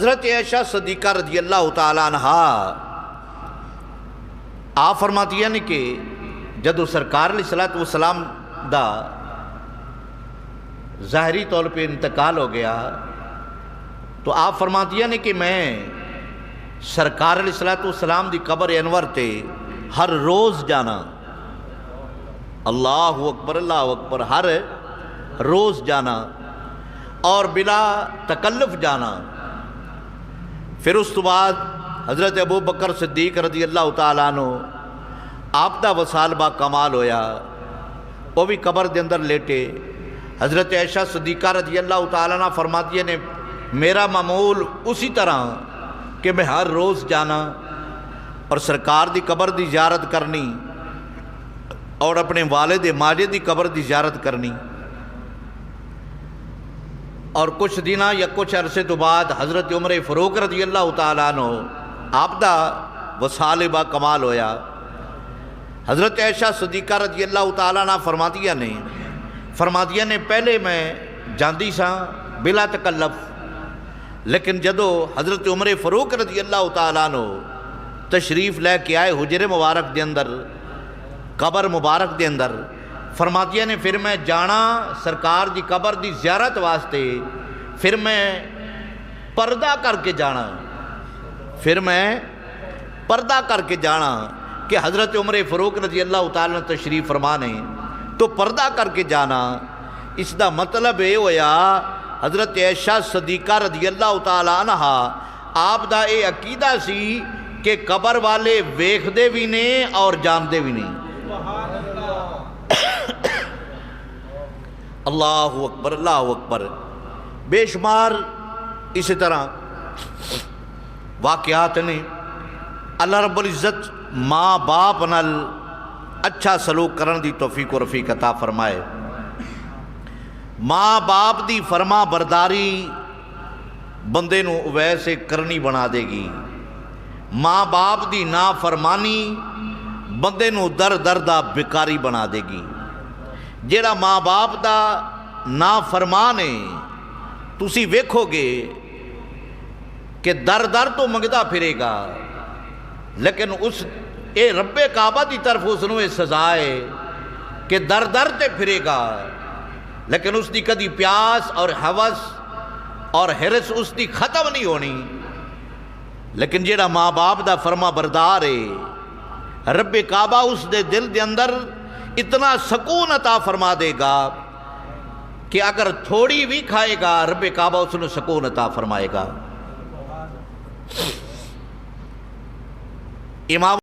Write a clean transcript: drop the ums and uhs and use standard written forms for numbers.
حضرت عائشہ صدیقہ رضی اللہ تعالیٰ عنہ آپ فرماتی ہیں کہ جدو سرکار علیہ السلام دا ظاہری طور پہ انتقال ہو گیا تو آپ فرماتی ہیں کہ میں سرکار علیہ السلام دی قبر انور تے ہر روز جانا، اللہ اکبر، ہر روز جانا اور بلا تکلف جانا۔ پھر اس تو بعد حضرت ابو بکر صدیق رضی اللہ تعالیٰ عنہ آپ دا وصال با کمال ہویا، وہ بھی قبر دے اندر لیٹے۔ حضرت عائشہ صدیقہ رضی اللہ تعالیٰ عنہ فرماتی ہے نے میرا معمول اسی طرح کہ میں ہر روز جانا اور سرکار دی قبر دی زیارت کرنی اور اپنے والد ماجد دی قبر دی زیارت کرنی۔ اور کچھ دنہ یا کچھ عرصے تو بعد حضرت عمر فاروق رضی اللہ تعالیٰ عنہ آپ دا وصال با کمال ہویا۔ حضرت عائشہ صدیقہ رضی اللہ تعالیٰ عنہ فرماتیاں نے پہلے میں جاندی سا بلا تکلف، لیکن جدو حضرت عمر فاروق رضی اللہ تعالیٰ عنہ تشریف لے کے آئے حجر مبارک دے اندر، قبر مبارک دے اندر، فرماتیاں نے پھر میں جانا سرکار دی قبر دی زیارت واسطے، پھر میں پردہ کر کے جانا، کہ حضرت عمر فاروق رضی اللہ تعالیٰ عنہ تشریف فرمانے تو پردہ کر کے جانا۔ اس دا مطلب یہ ہویا حضرت عائشہ صدیقہ رضی اللہ تعالیٰ عنہ آپ دا اے عقیدہ سی کہ قبر والے ویکھ دے بھی نہیں اور جان دے بھی نہیں۔ اللہ اکبر۔ بے شمار اسی طرح واقعات نے۔ اللہ رب العزت ماں باپ نال اچھا سلوک کرن دی توفیق و رفیق عطا فرمائے۔ ماں باپ دی فرما برداری بندے نو ویسے کرنی بنا دے گی، ماں باپ دی نافرمانی بندے نو در دا بیکاری بنا دے گی۔ جیڑا ماں باپ دا نافرمان ہے تسی ویکھو گے کہ در تو منگدا پھرے گا، لیکن اے رب کعبہ دی طرف اس نو سزا ہے کہ در تے پھرے گا، لیکن اس دی کدی پیاس اور ہوس اور حرص اس دی ختم نہیں ہونی۔ لیکن جیڑا ماں باپ دا فرما بردار ہے رب کعبہ اس دے دل دے اندر اتنا سکون عطا فرما دے گا کہ اگر تھوڑی بھی کھائے گا رب کعبہ اس نے سکون عطا فرمائے گا۔ امام